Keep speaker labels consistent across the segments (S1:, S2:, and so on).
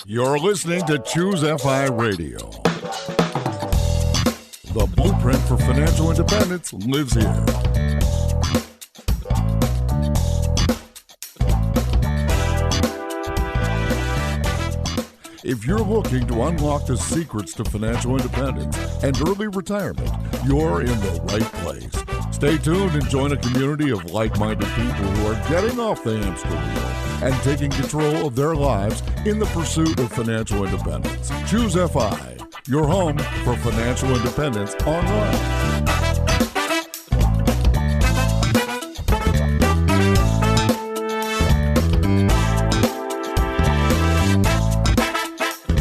S1: You're listening to ChooseFI Radio. The blueprint for financial independence lives here. If you're looking to unlock the secrets to financial independence and early retirement, you're in the right place. Stay tuned and join a community of like-minded people who are getting off the hamster wheel and taking control of their lives in the pursuit of financial independence. ChooseFI, your home for financial independence online.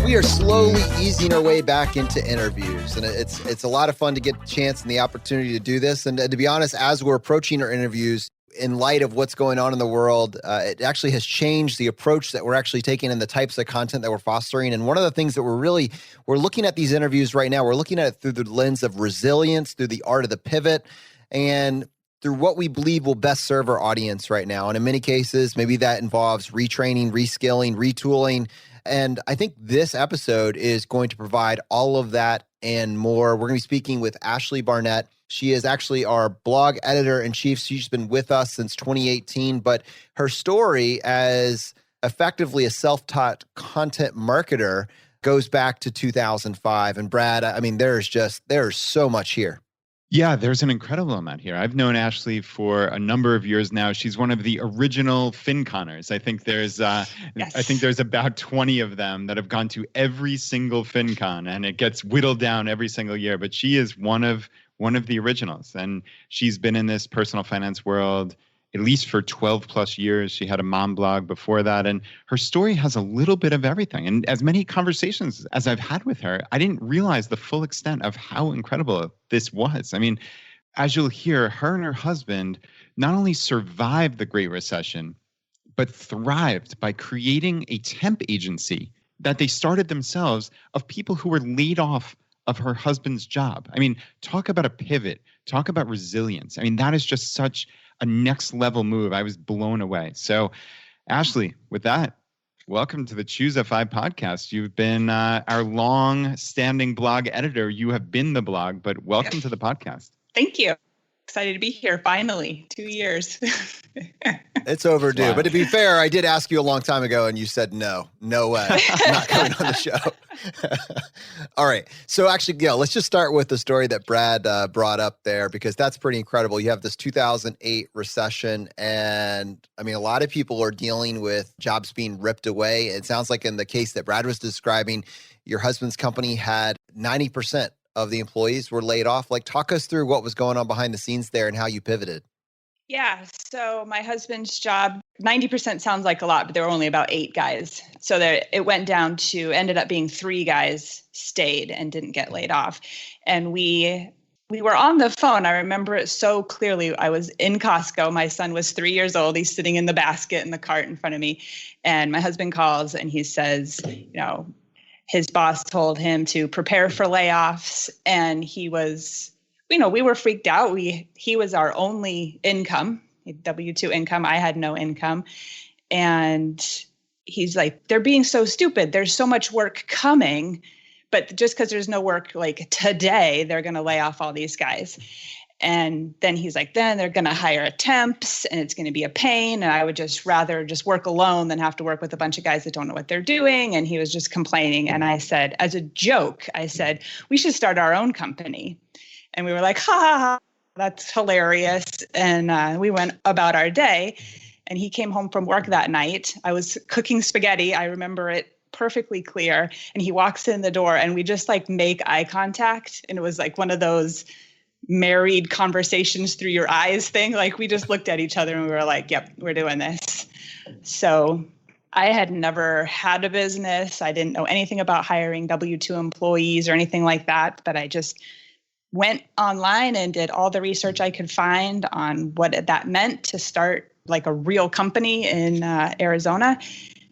S2: We are slowly easing our way back into interviews, and it's a lot of fun to get the chance and the opportunity to do this. And to be honest, as we're approaching our interviews, in light of what's going on in the world, it actually has changed the approach that we're actually taking and the types of content that we're fostering. And one of the things that we're looking at these interviews right now, we're looking at it through the lens of resilience, through the art of the pivot, and through what we believe will best serve our audience right now. And in many cases, maybe that involves retraining, reskilling, retooling. And I think this episode is going to provide all of that and more. We're going to be speaking with Ashley Barnett. She is actually our blog editor-in-chief. She's been with us since 2018, but her story as effectively a self-taught content marketer goes back to 2005. And Brad, I mean, there's so much here.
S3: Yeah, there's an incredible amount here. I've known Ashley for a number of years now. She's one of the original FinConners. I think there's about 20 of them that have gone to every single FinCon, and it gets whittled down every single year. But she is one of the originals, and she's been in this personal finance world at least for 12 plus years. She had a mom blog before that, and her story has a little bit of everything. And as many conversations as I've had with her, I didn't realize the full extent of how incredible this was. I mean, as you'll hear, her and her husband not only survived the Great Recession, but thrived by creating a temp agency that they started themselves of people who were laid off of her husband's job. I mean, talk about a pivot, talk about resilience. I mean, that is just such a next level move. I was blown away. So, Ashley, with that, welcome to the ChooseFI podcast. You've been our long-standing blog editor. You have been the blog, but welcome to the podcast.
S4: Thank you. Excited to be here. Finally, 2 years.
S2: It's overdue.
S3: Wow.
S2: But to be fair, I did ask you a long time ago and you said, no way, I'm not coming on the show. All right. So actually, let's just start with the story that Brad brought up there, because that's pretty incredible. You have this 2008 recession, and I mean, a lot of people are dealing with jobs being ripped away. It sounds like in the case that Brad was describing, your husband's company had 90% of the employees were laid off. Like, talk us through what was going on behind the scenes there and how you pivoted.
S4: Yeah. So my husband's job, 90% sounds like a lot, but there were only about 8 guys. So it went down to, ended up being 3 guys stayed and didn't get laid off. And we were on the phone. I remember it so clearly. I was in Costco. My son was 3 years old. He's sitting in the basket in the cart in front of me. And my husband calls and he says, his boss told him to prepare for layoffs, and he was, we were freaked out. He was our only income, W-2 income. I had no income. And he's like, they're being so stupid. There's so much work coming, but just because there's no work like today, they're going to lay off all these guys. And then he's like, then they're going to hire temps and it's going to be a pain. And I would just rather just work alone than have to work with a bunch of guys that don't know what they're doing. And he was just complaining. And I said, as a joke, we should start our own company. And we were like, ha, ha, ha, that's hilarious. And we went about our day. And he came home from work that night. I was cooking spaghetti. I remember it perfectly clear. And he walks in the door and we just like make eye contact. And it was like one of those married conversations through your eyes thing. Like we just looked at each other and we were like, yep, we're doing this. So I had never had a business. I didn't know anything about hiring W-2 employees or anything like that, but I just went online and did all the research I could find on what that meant to start like a real company in Arizona.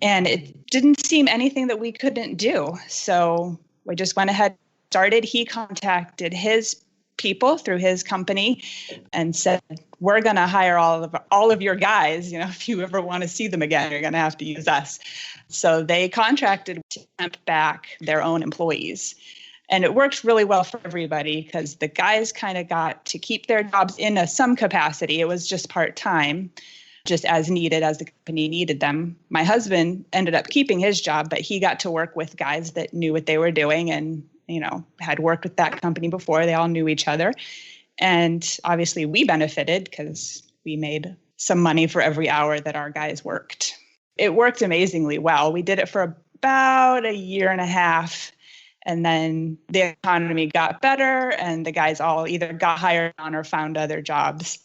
S4: And it didn't seem anything that we couldn't do. So we just went ahead, started. He contacted his people through his company and said, we're going to hire all of your guys. If you ever want to see them again, you're going to have to use us. So they contracted to temp back their own employees. And it worked really well for everybody because the guys kind of got to keep their jobs in some capacity. It was just part-time, just as needed as the company needed them. My husband ended up keeping his job, but he got to work with guys that knew what they were doing and, had worked with that company before. They all knew each other. And obviously we benefited because we made some money for every hour that our guys worked. It worked amazingly well. We did it for about a year and a half. And then the economy got better and the guys all either got hired on or found other jobs.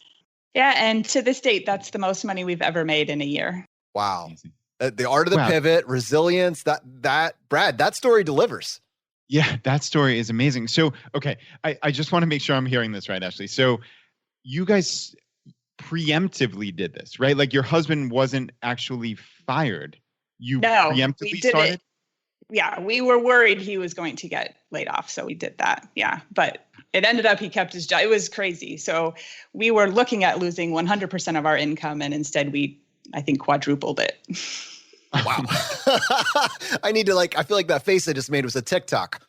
S4: Yeah. And to this date, that's the most money we've ever made in a year.
S2: Wow. The art of the pivot, resilience, that Brad, that story delivers.
S3: Yeah, that story is amazing. So, okay, I just want to make sure I'm hearing this right, Ashley. So you guys preemptively did this, right? Like your husband wasn't actually fired. You preemptively started?
S4: Yeah, we were worried he was going to get laid off. So we did that. Yeah. But it ended up he kept his job. It was crazy. So we were looking at losing 100% of our income. And instead I think, quadrupled it.
S2: Wow. I feel like that face I just made was a TikTok.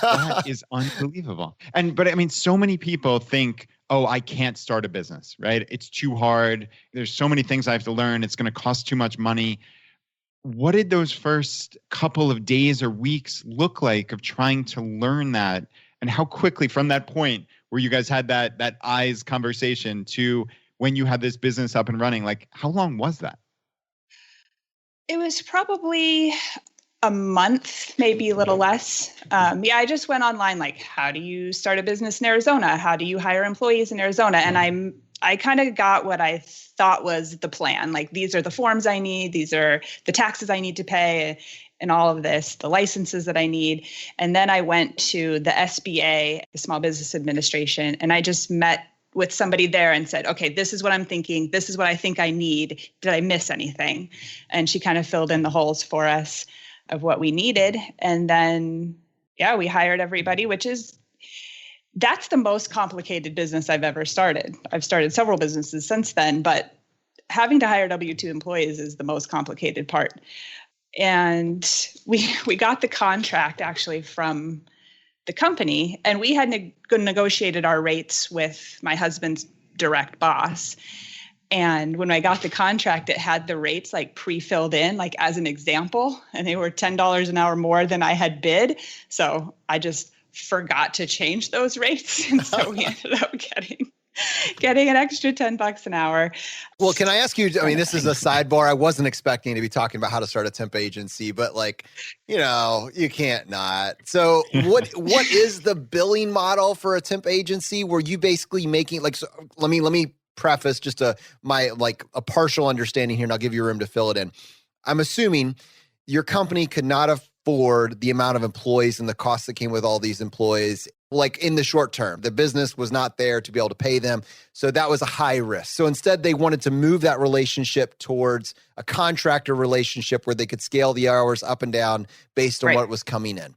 S3: That is unbelievable. But I mean, so many people think, oh, I can't start a business, right? It's too hard. There's so many things I have to learn. It's going to cost too much money. What did those first couple of days or weeks look like of trying to learn that? And how quickly from that point where you guys had that eyes conversation to when you had this business up and running, like how long was that?
S4: It was probably a month, maybe a little less. I just went online, like, how do you start a business in Arizona? How do you hire employees in Arizona? And I kind of got what I thought was the plan. Like, these are the forms I need. These are the taxes I need to pay and all of this, the licenses that I need. And then I went to the SBA, the Small Business Administration, and I just met with somebody there and said, okay, this is what I'm thinking. This is what I think I need. Did I miss anything? And she kind of filled in the holes for us of what we needed. And then, we hired everybody, that's the most complicated business I've ever started. I've started several businesses since then, but having to hire W-2 employees is the most complicated part. And we got the contract actually from the company, and we had negotiated our rates with my husband's direct boss. And when I got the contract, it had the rates like pre-filled in, like as an example, and they were $10 an hour more than I had bid. So I just forgot to change those rates. And so we ended up getting an extra $10 an hour.
S2: Well, can I ask you, this is a sidebar. I wasn't expecting to be talking about how to start a temp agency, but you can't not. So what is the billing model for a temp agency? Were you basically making let me preface just a partial understanding here, and I'll give you room to fill it in. I'm assuming your company could not afford the amount of employees and the costs that came with all these employees. In the short term, the business was not there to be able to pay them. So that was a high risk. So instead, they wanted to move that relationship towards a contractor relationship where they could scale the hours up and down based on what was coming in.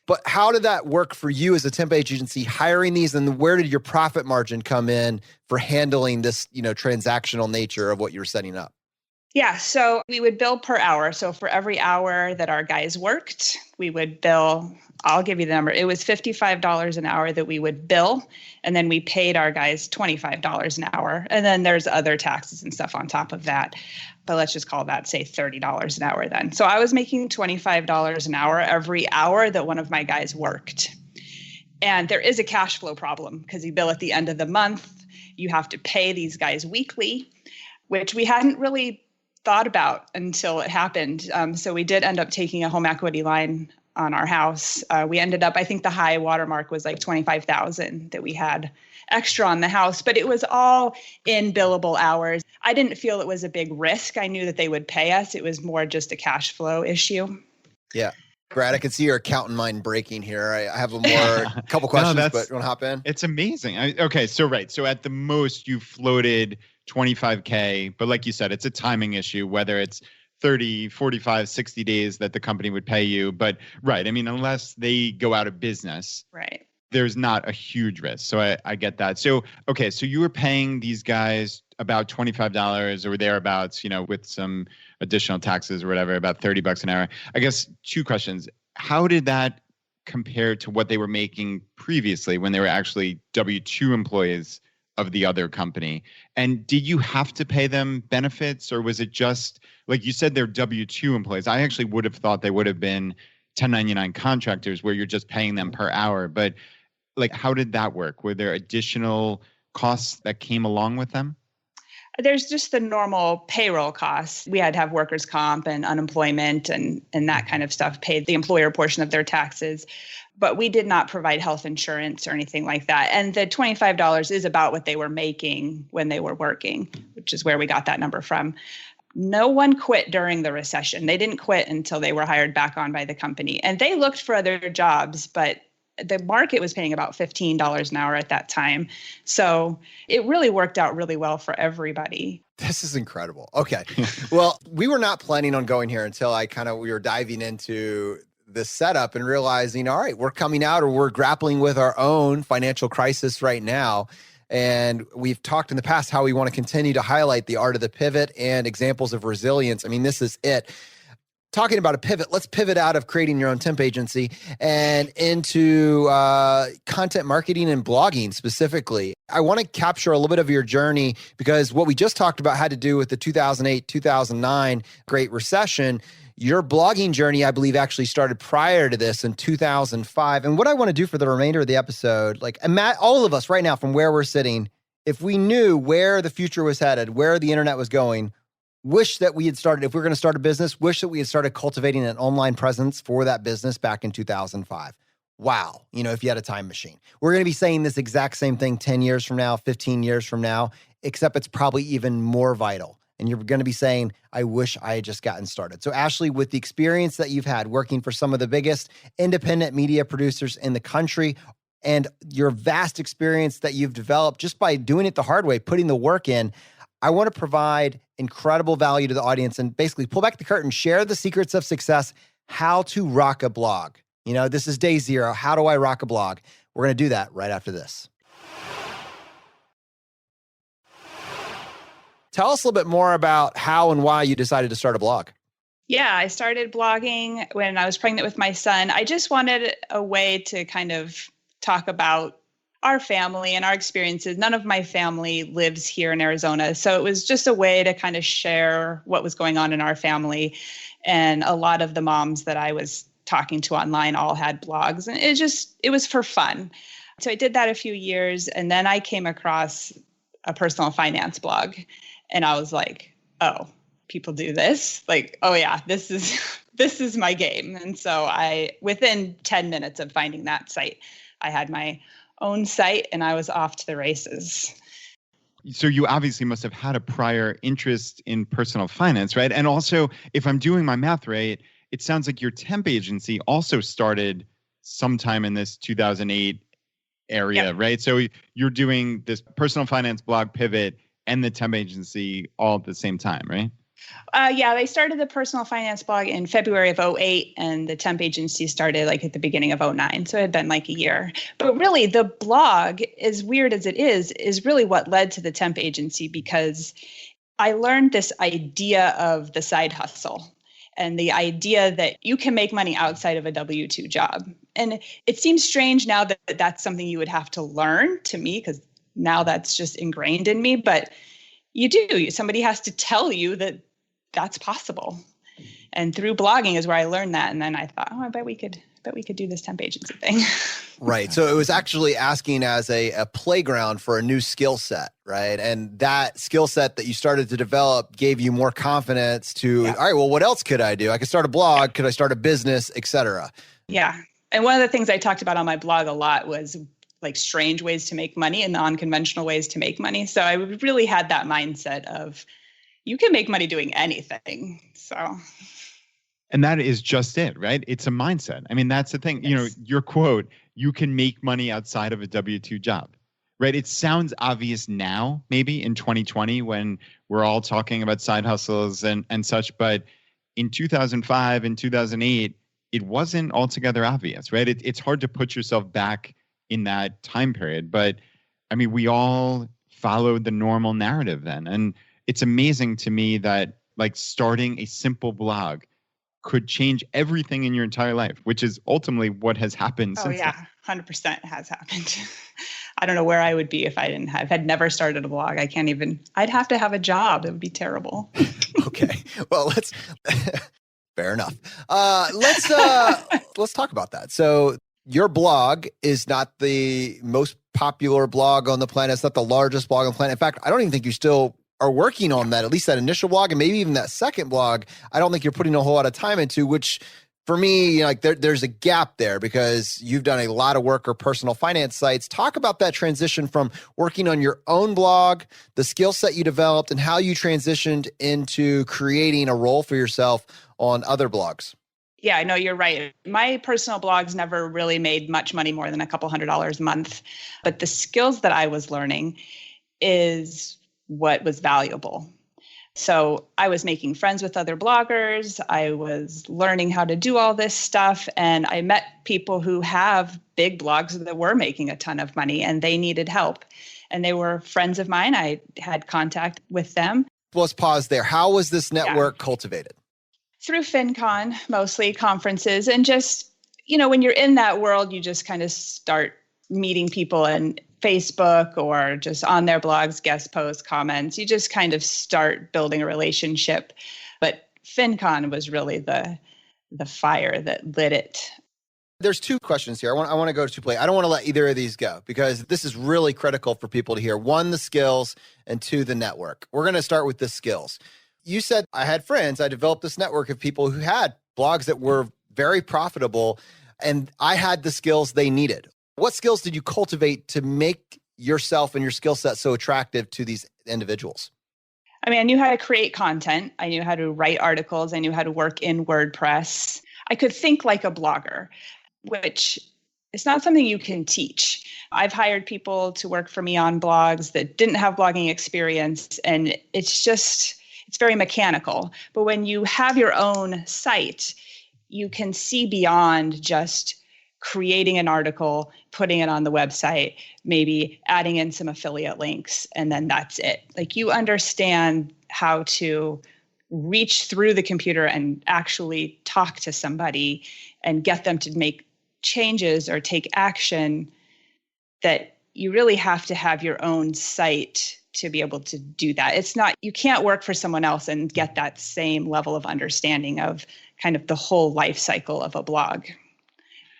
S2: But how did that work for you as a temp agency hiring these? And where did your profit margin come in for handling this, transactional nature of what you were setting up?
S4: Yeah, so we would bill per hour. So for every hour that our guys worked, we would bill, I'll give you the number. It was $55 an hour that we would bill. And then we paid our guys $25 an hour. And then there's other taxes and stuff on top of that. But let's just call that, say, $30 an hour then. So I was making $25 an hour every hour that one of my guys worked. And there is a cash flow problem because you bill at the end of the month. You have to pay these guys weekly, which we hadn't really thought about until it happened. So we did end up taking a home equity line on our house. We ended up, I think the high watermark was like $25,000 that we had extra on the house, but it was all in billable hours. I didn't feel it was a big risk. I knew that they would pay us. It was more just a cash flow issue.
S2: Yeah. Brad, I can see your accountant mind breaking here. I have a couple questions, but you want to hop in?
S3: It's amazing. So at the most you floated $25K, but like you said, it's a timing issue, whether it's 30, 45, 60 days that the company would pay you. But right, I mean, unless they go out of business,
S4: right,
S3: there's not a huge risk. So I get that. So, okay, so you were paying these guys about $25 or thereabouts, with some additional taxes or whatever, about $30 an hour. I guess two questions. How did that compare to what they were making previously when they were actually W-2 employees of the other company? And did you have to pay them benefits, or was it just, like you said, they're W-2 employees? I actually would have thought they would have been 1099 contractors where you're just paying them per hour. But like, how did that work? Were there additional costs that came along with them?
S4: There's just the normal payroll costs. We had to have workers' comp and unemployment and that kind of stuff paid the employer portion of their taxes. But we did not provide health insurance or anything like that. And the $25 is about what they were making when they were working, which is where we got that number from. No one quit during the recession. They didn't quit until they were hired back on by the company. And they looked for other jobs, but the market was paying about $15 an hour at that time. So it really worked out really well for everybody.
S2: This is incredible. Okay. Well, we were not planning on going here until we were diving into this setup and realizing, all right, we're coming out or we're grappling with our own financial crisis right now. And we've talked in the past how we want to continue to highlight the art of the pivot and examples of resilience. I mean, this is it. Talking about a pivot, let's pivot out of creating your own temp agency and into content marketing and blogging specifically. I want to capture a little bit of your journey because what we just talked about had to do with the 2008, 2009 Great Recession. Your blogging journey, I believe, actually started prior to this in 2005. And what I want to do for the remainder of the episode, like all of us right now from where we're sitting, if we knew where the future was headed, where the internet was going, wish that we had started, if we're going to start a business, wish that we had started cultivating an online presence for that business back in 2005. Wow. If you had a time machine. We're going to be saying this exact same thing 10 years from now, 15 years from now, except it's probably even more vital. And you're going to be saying, I wish I had just gotten started. So Ashley, with the experience that you've had working for some of the biggest independent media producers in the country and your vast experience that you've developed just by doing it the hard way, putting the work in, I want to provide incredible value to the audience and basically pull back the curtain, share the secrets of success, how to rock a blog. This is day zero. How do I rock a blog? We're going to do that right after this. Tell us a little bit more about how and why you decided to start a blog.
S4: Yeah, I started blogging when I was pregnant with my son. I just wanted a way to kind of talk about our family and our experiences. None of my family lives here in Arizona. So it was just a way to kind of share what was going on in our family. And a lot of the moms that I was talking to online all had blogs. And it was for fun. So I did that a few years. And then I came across a personal finance blog. And I was like, oh, people do this? Like, oh yeah, this is my game. And so within 10 minutes of finding that site, I had my own site and I was off to the races.
S3: So you obviously must have had a prior interest in personal finance, right? And also, if I'm doing my math right, it sounds like your temp agency also started sometime in this 2008 area, yep. Right? So you're doing this personal finance blog pivot and the temp agency all at the same time, right?
S4: Yeah, they started the personal finance blog in February of 2008, and the temp agency started like at the beginning of 2009. So it had been like a year. But really, the blog, as weird as it is really what led to the temp agency, because I learned this idea of the side hustle and the idea that you can make money outside of a W-2 job. And it seems strange now that that's something you would have to learn to me, because now that's just ingrained in me. But you do. Somebody has to tell you that that's possible. And through blogging is where I learned that. And then I thought, I bet we could do this temp agency thing.
S2: Right. So it was actually asking as a playground for a new skill set, right? And that skill set that you started to develop gave you more confidence to, all right, well, what else could I do? I could start a blog. Could I start a business, et cetera?
S4: Yeah. And one of the things I talked about on my blog a lot was like strange ways to make money and non-conventional ways to make money. So I really had that mindset of, you can make money doing anything. So.
S3: And that is just it, right? It's a mindset. I mean, that's the thing, yes. Your quote, you can make money outside of a W-2 job, right? It sounds obvious now, maybe in 2020 when we're all talking about side hustles and such, but in 2005 and 2008, it wasn't altogether obvious, right? It's hard to put yourself back in that time period. But I mean, we all followed the normal narrative then. And it's amazing to me that like starting a simple blog could change everything in your entire life, which is ultimately what has happened since
S4: yeah, 100% has happened. I don't know where I would be if I had never started a blog. I'd have to have a job. It would be terrible.
S2: Okay. Well, fair enough. Let's talk about that. So your blog is not the most popular blog on the planet. It's not the largest blog on the planet. In fact, I don't even think you still are working on that, at least that initial blog, and maybe even that second blog. I don't think you're putting a whole lot of time into, which for me, like there's a gap there because you've done a lot of work or personal finance sites. Talk about that transition from working on your own blog, the skill set you developed, and how you transitioned into creating a role for yourself on other blogs.
S4: Yeah, I know you're right. My personal blogs never really made much money, more than a couple $100s a month. But the skills that I was learning is what was valuable. So I was making friends with other bloggers. I was learning how to do all this stuff. And I met people who have big blogs that were making a ton of money and they needed help. And they were friends of mine. I had contact with them.
S2: Let's pause there. How was this network cultivated?
S4: Through FinCon, mostly conferences. And just, when you're in that world, you just kind of start meeting people and Facebook or just on their blogs, guest posts, comments. You just kind of start building a relationship. But FinCon was really the fire that lit it.
S2: There's two questions here. I want to go to play. I don't want to let either of these go because this is really critical for people to hear. One, the skills, and two, the network. We're going to start with the skills. You said, I had friends. I developed this network of people who had blogs that were very profitable, and I had the skills they needed. What skills did you cultivate to make yourself and your skill set so attractive to these individuals?
S4: I mean, I knew how to create content. I knew how to write articles. I knew how to work in WordPress. I could think like a blogger, which is not something you can teach. I've hired people to work for me on blogs that didn't have blogging experience, and it's very mechanical. But when you have your own site, you can see beyond just creating an article, putting it on the website, maybe adding in some affiliate links, and then that's it. Like you understand how to reach through the computer and actually talk to somebody and get them to make changes or take action, that you really have to have your own site to be able to do that. You can't work for someone else and get that same level of understanding of kind of the whole life cycle of a blog.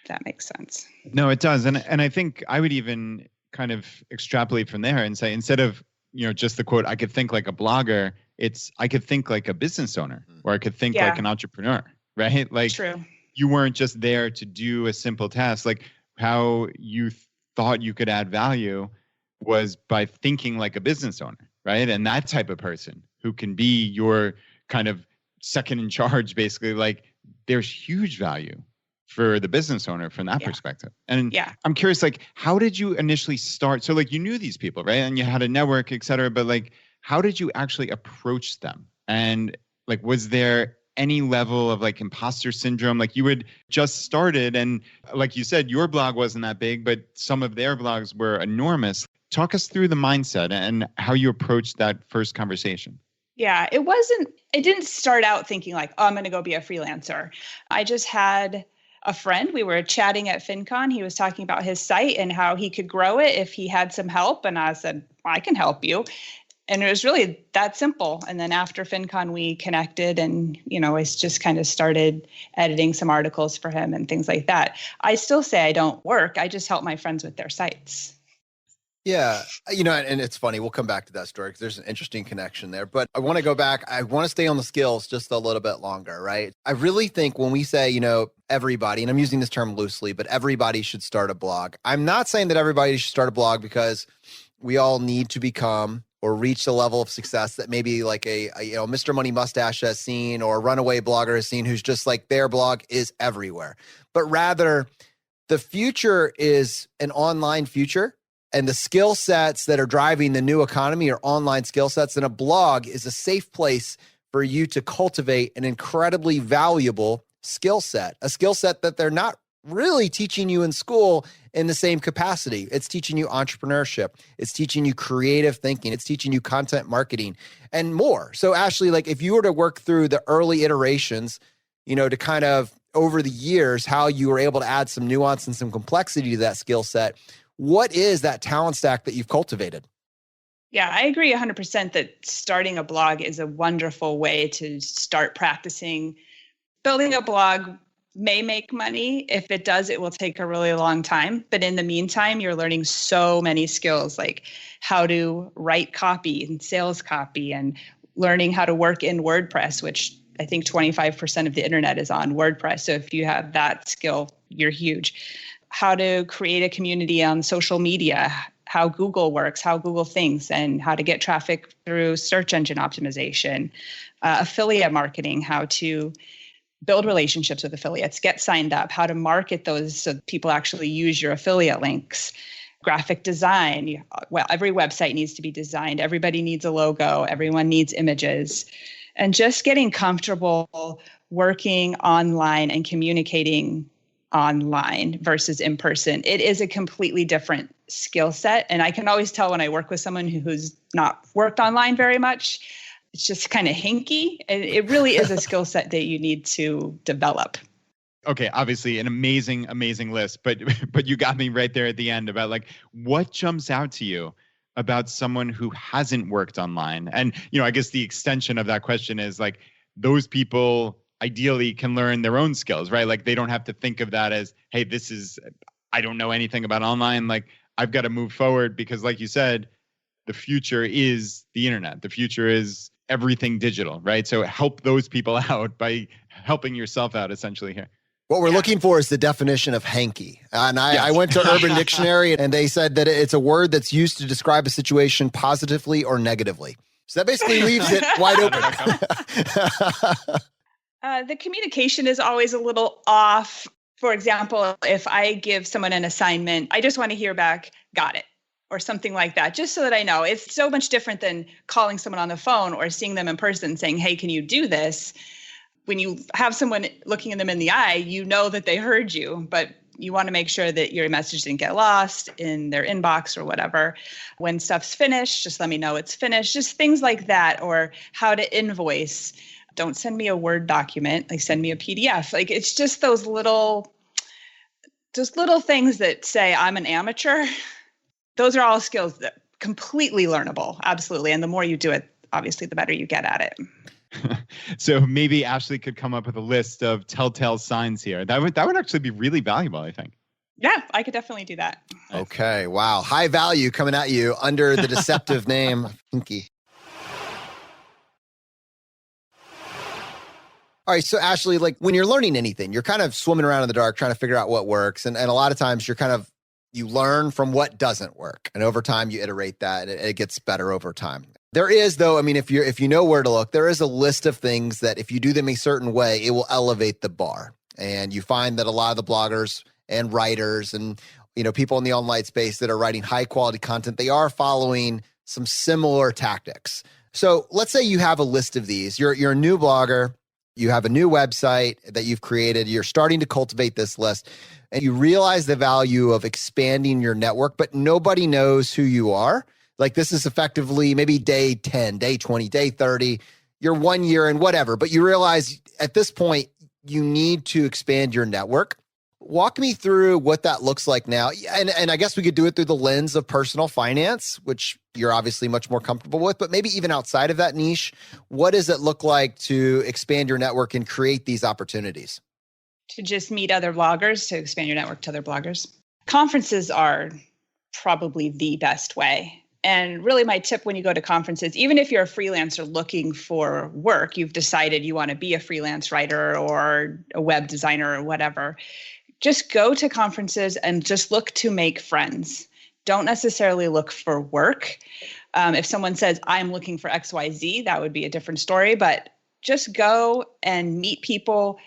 S4: That makes sense.
S3: No, it does. And I think I would even kind of extrapolate from there and say, instead of, just the quote, I could think like a blogger, I could think like a business owner, or I could think like an entrepreneur, right? Like
S4: True.
S3: You weren't just there to do a simple task. Like how you thought you could add value was by thinking like a business owner, right? And that type of person who can be your kind of second in charge, basically, like there's huge value for the business owner from that perspective. And I'm curious, like, how did you initially start? So like you knew these people, right? And you had a network, et cetera, but like, how did you actually approach them? And like, was there any level of like imposter syndrome? Like you had just started, and like you said, your blog wasn't that big, but some of their blogs were enormous. Talk us through the mindset and how you approached that first conversation.
S4: Yeah, it didn't start out thinking like, oh, I'm going to go be a freelancer. I just had a friend. We were chatting at FinCon. He was talking about his site and how he could grow it if he had some help. And I said, I can help you. And it was really that simple. And then after FinCon, we connected and, I just kind of started editing some articles for him and things like that. I still say I don't work. I just help my friends with their sites.
S2: Yeah. And it's funny. We'll come back to that story because there's an interesting connection there. But I want to go back. I want to stay on the skills just a little bit longer, right? I really think when we say, everybody, and I'm using this term loosely, but everybody should start a blog. I'm not saying that everybody should start a blog because we all need to become or reach the level of success that maybe like a Mr. Money Mustache has seen or a runaway blogger has seen who's just like their blog is everywhere. But rather, the future is an online future. And the skill sets that are driving the new economy are online skill sets. And a blog is a safe place for you to cultivate an incredibly valuable skill set, a skill set that they're not really teaching you in school in the same capacity. It's teaching you entrepreneurship. It's teaching you creative thinking. It's teaching you content marketing and more. So Ashley, like if you were to work through the early iterations, to kind of over the years, how you were able to add some nuance and some complexity to that skill set, what is that talent stack that you've cultivated?
S4: Yeah, I agree 100% that starting a blog is a wonderful way to start practicing. Building a blog may make money. If it does, it will take a really long time. But in the meantime, you're learning so many skills like how to write copy and sales copy and learning how to work in WordPress, which I think 25% of the internet is on WordPress. So if you have that skill, you're huge. How to create a community on social media, how Google works, how Google thinks, and how to get traffic through search engine optimization, affiliate marketing, how to build relationships with affiliates, get signed up, how to market those so people actually use your affiliate links, graphic design. Well, every website needs to be designed. Everybody needs a logo. Everyone needs images. And just getting comfortable working online and communicating online versus in person. It is a completely different skill set. And I can always tell when I work with someone who's not worked online very much, it's just kind of hinky. And it really is a skill set that you need to develop.
S3: Okay, obviously an amazing list, but you got me right there at the end about like what jumps out to you about someone who hasn't worked online. And I guess the extension of that question is like those people ideally can learn their own skills, right? Like they don't have to think of that as, hey, I don't know anything about online. Like I've got to move forward because like you said, the future is the internet. The future is everything digital, right? So help those people out by helping yourself out essentially here.
S2: What we're looking for is the definition of hanky. And I went to Urban Dictionary and they said that it's a word that's used to describe a situation positively or negatively. So that basically leaves it wide open.
S4: The communication is always a little off. For example, if I give someone an assignment, I just want to hear back, got it, or something like that, just so that I know. It's so much different than calling someone on the phone or seeing them in person saying, hey, can you do this? When you have someone looking at them in the eye, you know that they heard you, but you want to make sure that your message didn't get lost in their inbox or whatever. When stuff's finished, just let me know it's finished. Just things like that, or how to invoice. Don't send me a Word document, like send me a PDF. Like it's just those little things that say I'm an amateur. Those are all skills that completely learnable. Absolutely. And the more you do it, obviously, the better you get at it.
S3: So maybe Ashley could come up with a list of telltale signs here. That would actually be really valuable, I think.
S4: Yeah, I could definitely do that.
S2: Okay. Wow. High value coming at you under the deceptive name Hinky. All right. So Ashley, like when you're learning anything, you're kind of swimming around in the dark, trying to figure out what works. And a lot of times you learn from what doesn't work. And over time you iterate that and it gets better over time. There is, though, I mean, if you know where to look, there is a list of things that if you do them a certain way, it will elevate the bar. And you find that a lot of the bloggers and writers and, people in the online space that are writing high quality content, they are following some similar tactics. So let's say you have a list of these. You're a new blogger. You have a new website that you've created. You're starting to cultivate this list and you realize the value of expanding your network, but nobody knows who you are. Like this is effectively maybe day 10, day 20, day 30, you're 1 year and whatever, but you realize at this point, you need to expand your network. Walk me through what that looks like now. And I guess we could do it through the lens of personal finance, which you're obviously much more comfortable with, but maybe even outside of that niche, what does it look like to expand your network and create these opportunities?
S4: To just meet other bloggers, to expand your network to other bloggers. Conferences are probably the best way. And really my tip when you go to conferences, even if you're a freelancer looking for work, you've decided you want to be a freelance writer or a web designer or whatever, just go to conferences and just look to make friends. Don't necessarily look for work. If someone says, I'm looking for XYZ, that would be a different story, but just go and meet people,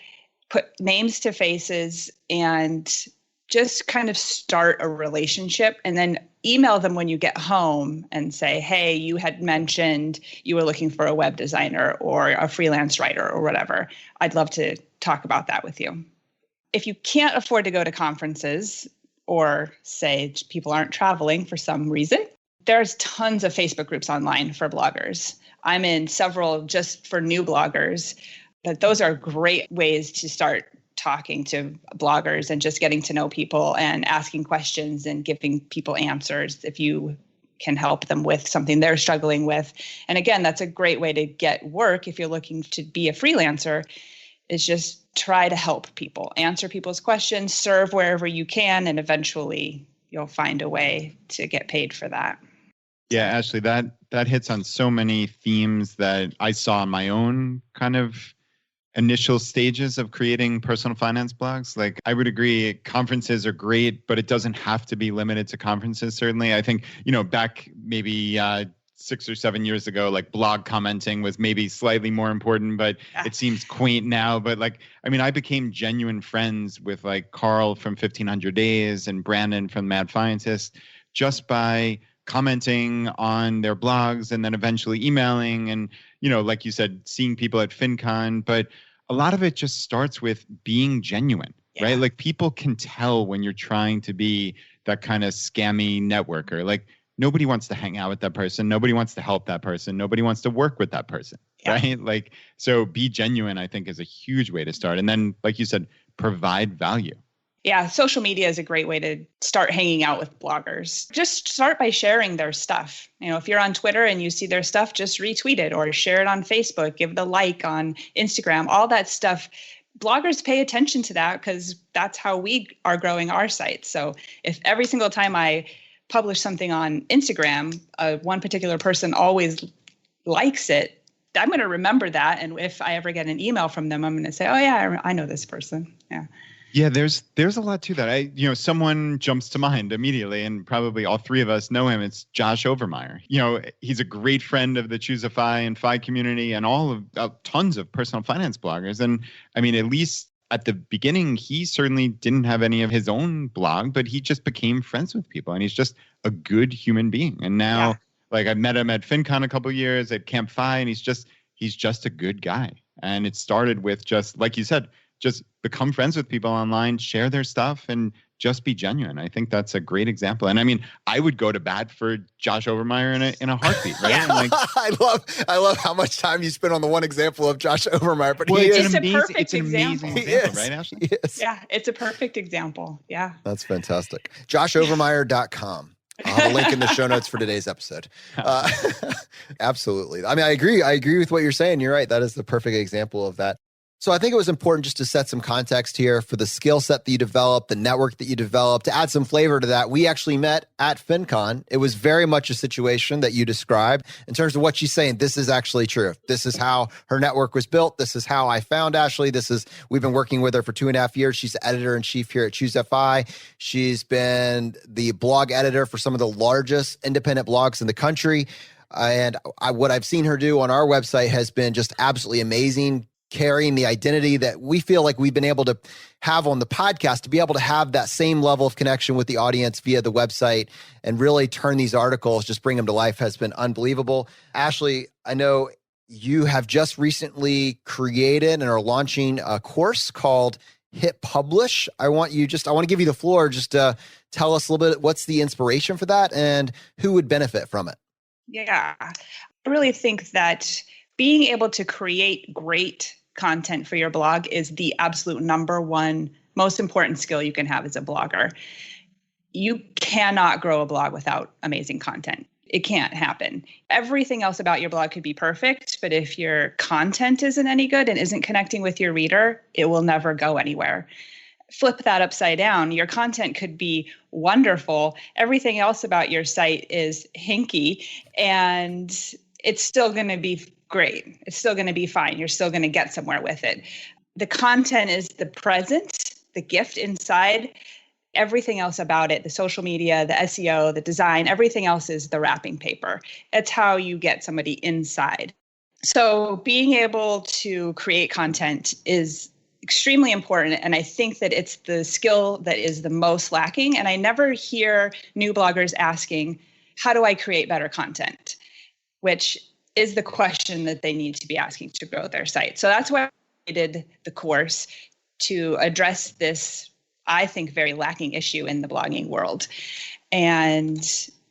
S4: put names to faces, and just kind of start a relationship and then email them when you get home and say, hey, you had mentioned you were looking for a web designer or a freelance writer or whatever. I'd love to talk about that with you. If you can't afford to go to conferences or say people aren't traveling for some reason, there's tons of Facebook groups online for bloggers. I'm in several just for new bloggers, but those are great ways to start talking to bloggers and just getting to know people and asking questions and giving people answers if you can help them with something they're struggling with. And again, that's a great way to get work if you're looking to be a freelancer, is just try to help people, answer people's questions, serve wherever you can, and eventually you'll find a way to get paid for that.
S3: Yeah, Ashley, that hits on so many themes that I saw in my own kind of initial stages of creating personal finance blogs. Like, I would agree, conferences are great, but it doesn't have to be limited to conferences. Certainly, I think, back maybe 6 or 7 years ago, like blog commenting was maybe slightly more important, but it seems quaint now. But I became genuine friends with like Carl from 1500 Days and Brandon from Mad Scientist just by commenting on their blogs and then eventually emailing and, like you said, seeing people at FinCon. But a lot of it just starts with being genuine, right? Like, people can tell when you're trying to be that kind of scammy networker. Like, nobody wants to hang out with that person. Nobody wants to help that person. Nobody wants to work with that person, right? Like, so be genuine, I think, is a huge way to start. And then, like you said, provide value.
S4: Yeah, social media is a great way to start hanging out with bloggers. Just start by sharing their stuff. If you're on Twitter and you see their stuff, just retweet it or share it on Facebook, give it a like on Instagram, all that stuff. Bloggers pay attention to that because that's how we are growing our site. So if every single time I publish something on Instagram, one particular person always likes it, I'm going to remember that. And if I ever get an email from them, I'm going to say, oh yeah, I know this person. Yeah.
S3: Yeah, there's a lot to that. Someone jumps to mind immediately, and probably all three of us know him. It's Josh Overmeyer. He's a great friend of the ChooseFI and FI community and all of tons of personal finance bloggers. And at least at the beginning, he certainly didn't have any of his own blog, but he just became friends with people, and he's just a good human being. And now, I met him at FinCon a couple of years at Camp FI, and he's just a good guy. And it started with just, like you said, just become friends with people online, share their stuff, and just be genuine. I think that's a great example. And I would go to bat for Josh Overmeyer in a heartbeat, right?
S2: I love how much time you spend on the one example of Josh Overmeyer, but
S4: it's an amazing
S3: example, right, Ashley?
S2: Yes.
S4: Yeah, it's a perfect example. Yeah.
S2: That's fantastic. JoshOvermeyer.com. I'll have a link in the show notes for today's episode. Absolutely. I agree with what you're saying. You're right. That is the perfect example of that. So I think it was important just to set some context here for the skill set that you developed, the network that you developed. To add some flavor to that, we actually met at FinCon. It was very much a situation that you described in terms of what she's saying. This is actually true. This is how her network was built. This is how I found Ashley. We've been working with her for 2.5 years. She's the editor-in-chief here at ChooseFI. She's been the blog editor for some of the largest independent blogs in the country. And what I've seen her do on our website has been just absolutely amazing, carrying the identity that we feel like we've been able to have on the podcast, to be able to have that same level of connection with the audience via the website and really turn these articles, just bring them to life, has been unbelievable. Ashley, I know you have just recently created and are launching a course called Hit Publish. I want to give you the floor just to tell us a little bit, what's the inspiration for that and who would benefit from it?
S4: Yeah, I really think that being able to create great content for your blog is the absolute number one most important skill you can have as a blogger. You cannot grow a blog without amazing content. It can't happen. Everything else about your blog could be perfect, but if your content isn't any good and isn't connecting with your reader, it will never go anywhere. Flip that upside down. Your content could be wonderful. Everything else about your site is hinky, and it's still going to be great. It's still going to be fine. You're still going to get somewhere with it. The content is the present, the gift inside. Everything else about it, the social media, the SEO, the design, everything else is the wrapping paper. It's how you get somebody inside. So being able to create content is extremely important. And I think that it's the skill that is the most lacking. And I never hear new bloggers asking, how do I create better content? Which is the question that they need to be asking to grow their site. So that's why I did the course, to address this, I think, very lacking issue in the blogging world. And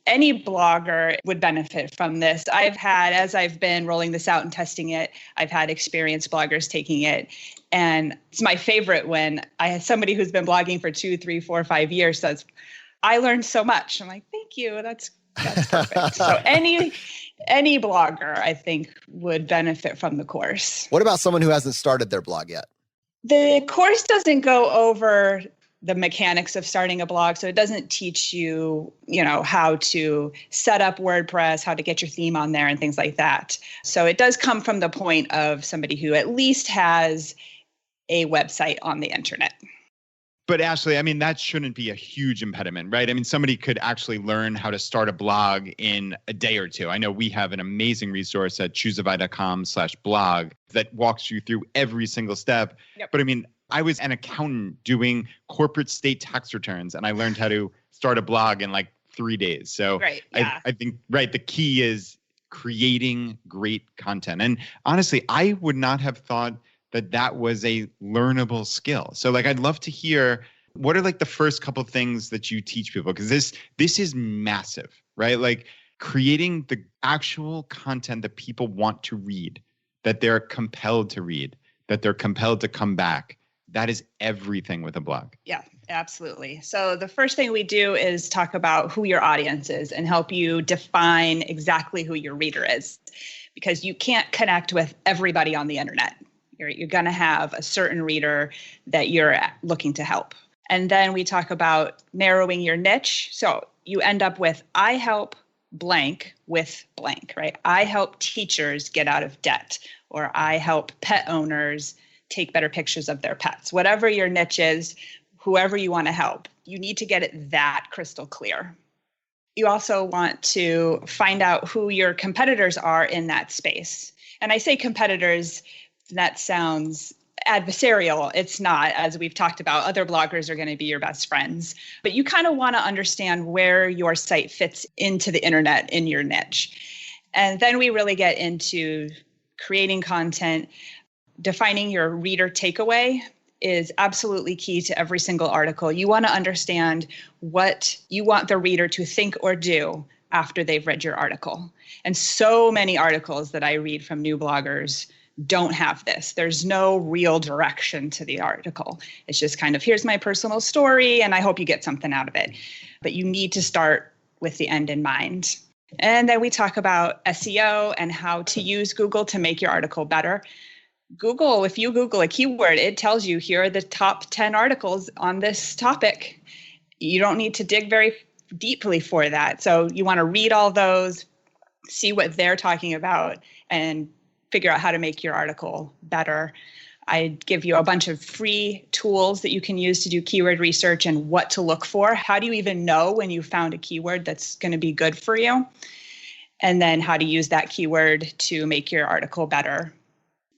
S4: any blogger would benefit from this. As I've been rolling this out and testing it, I've had experienced bloggers taking it. And it's my favorite when I have somebody who's been blogging for 2, 3, 4, 5 years says, I learned so much. I'm like, thank you. That's perfect. So any blogger, I think, would benefit from the course.
S2: What about someone who hasn't started their blog yet?
S4: The course doesn't go over the mechanics of starting a blog. So it doesn't teach you, how to set up WordPress, how to get your theme on there and things like that. So it does come from the point of somebody who at least has a website on the internet.
S3: But Ashley, I mean, that shouldn't be a huge impediment, right? I mean, somebody could actually learn how to start a blog in a day or two. I know we have an amazing resource at ChooseFI.com/blog that walks you through every single step.
S4: Yep.
S3: But I mean, I was an accountant doing corporate state tax returns, and I learned how to start a blog in like 3 days. So
S4: right, yeah.
S3: I think, right, the key is creating great content. And honestly, I would not have thought that was a learnable skill. So like, I'd love to hear, what are like the first couple things that you teach people? Because this is massive, right? Like creating the actual content that people want to read, that they're compelled to read, that they're compelled to come back. That is everything with a blog.
S4: Yeah, absolutely. So the first thing we do is talk about who your audience is and help you define exactly who your reader is, because you can't connect with everybody on the internet. You're going to have a certain reader that you're looking to help. And then we talk about narrowing your niche. So you end up with, I help blank with blank, right? I help teachers get out of debt, or I help pet owners take better pictures of their pets. Whatever your niche is, whoever you want to help, you need to get it that crystal clear. You also want to find out who your competitors are in that space. And I say competitors, that sounds adversarial. It's not. As we've talked about, other bloggers are going to be your best friends. But you kind of want to understand where your site fits into the internet in your niche. And then we really get into creating content. Defining your reader takeaway is absolutely key to every single article. You want to understand what you want the reader to think or do after they've read your article. And so many articles that I read from new bloggers don't have this. There's no real direction to the article. It's just kind of, here's my personal story, and I hope you get something out of it. But you need to start with the end in mind. And then we talk about SEO and how to use Google to make your article better. Google, if you Google a keyword, it tells you here are the top 10 articles on this topic. You don't need to dig very deeply for that. So you want to read all those, see what they're talking about, and figure out how to make your article better. I give you a bunch of free tools that you can use to do keyword research and what to look for. How do you even know when you found a keyword that's going to be good for you? And then how to use that keyword to make your article better.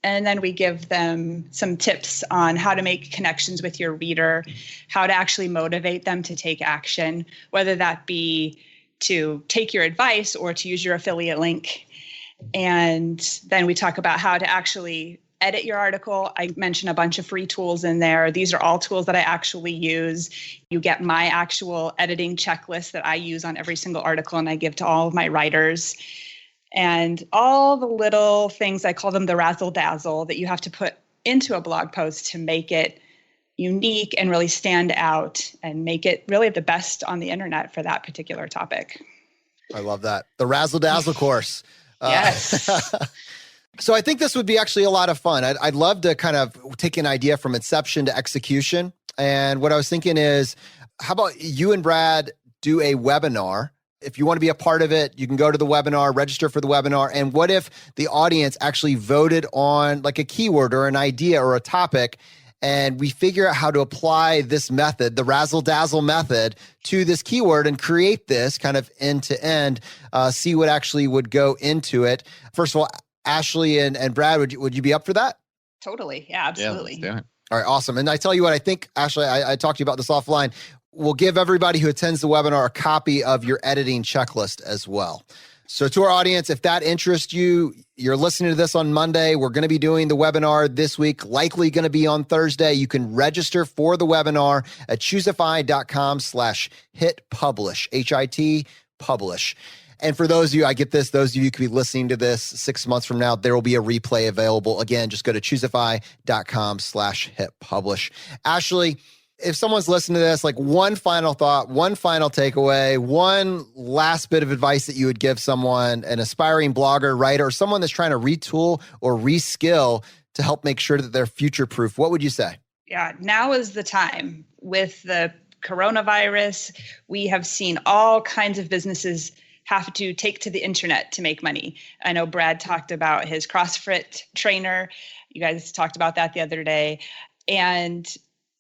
S4: And then we give them some tips on how to make connections with your reader, how to actually motivate them to take action, whether that be to take your advice or to use your affiliate link. And then we talk about how to actually edit your article. I mentioned a bunch of free tools in there. These are all tools that I actually use. You get my actual editing checklist that I use on every single article, and I give to all of my writers. And all the little things, I call them the razzle dazzle, that you have to put into a blog post to make it unique and really stand out and make it really the best on the internet for that particular topic.
S2: I love that. The razzle dazzle course.
S4: Yes.
S2: So I think this would be actually a lot of fun. I'd love to kind of take an idea from inception to execution. And what I was thinking is, how about you and Brad do a webinar? If you want to be a part of it, you can go to the webinar, register for the webinar. And what if the audience actually voted on like a keyword or an idea or a topic, and we figure out how to apply this method, the razzle dazzle method, to this keyword and create this kind of end to end, see what actually would go into it. First of all, Ashley and Brad, would you be up for that?
S4: Totally. Yeah, absolutely.
S3: Yeah, let's do it.
S2: All right, awesome. And I tell you what, I think, Ashley, I talked to you about this offline. We'll give everybody who attends the webinar a copy of your editing checklist as well. So to our audience, if that interests you, you're listening to this on Monday. We're going to be doing the webinar this week, likely going to be on Thursday. You can register for the webinar at ChooseFI.com/hitpublish, HIT publish. And for those of you, I get this, those of you who could be listening to this 6 months from now, there will be a replay available. Again, just go to ChooseFI.com/hitpublish. Ashley, if someone's listening to this, like one final thought, one final takeaway, one last bit of advice that you would give someone, an aspiring blogger, writer, or someone that's trying to retool or reskill to help make sure that they're future-proof, what would you say?
S4: Yeah, now is the time. With the coronavirus, we have seen all kinds of businesses have to take to the internet to make money. I know Brad talked about his CrossFit trainer. You guys talked about that the other day. And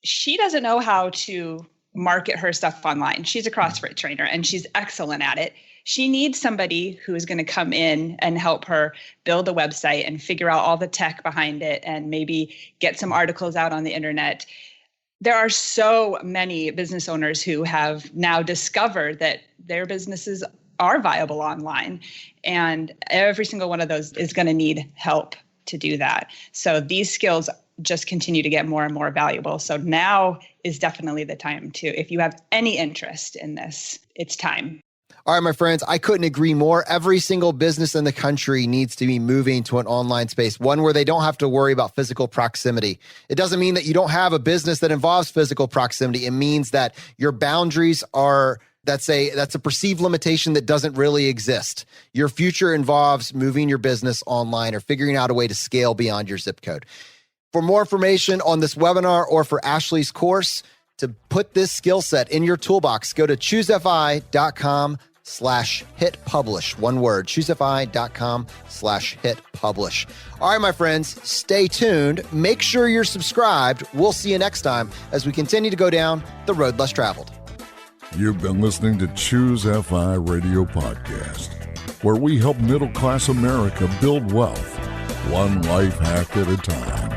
S4: she doesn't know how to market her stuff online. She's a CrossFit trainer and she's excellent at it. She needs somebody who is going to come in and help her build a website and figure out all the tech behind it and maybe get some articles out on the internet. There are so many business owners who have now discovered that their businesses are viable online, and every single one of those is going to need help to do that. So these skills just continue to get more and more valuable. So now is definitely the time to, if you have any interest in this, it's time.
S2: All right, my friends, I couldn't agree more. Every single business in the country needs to be moving to an online space, one where they don't have to worry about physical proximity. It doesn't mean that you don't have a business that involves physical proximity. It means that your boundaries are that's a perceived limitation that doesn't really exist. Your future involves moving your business online or figuring out a way to scale beyond your zip code. For more information on this webinar or for Ashley's course, to put this skill set in your toolbox, go to ChooseFI.com/hitpublish. One word, ChooseFI.com/hitpublish. All right, my friends, stay tuned. Make sure you're subscribed. We'll see you next time as we continue to go down the road less traveled.
S1: You've been listening to ChooseFI Radio Podcast, where we help middle-class America build wealth, one life hack at a time.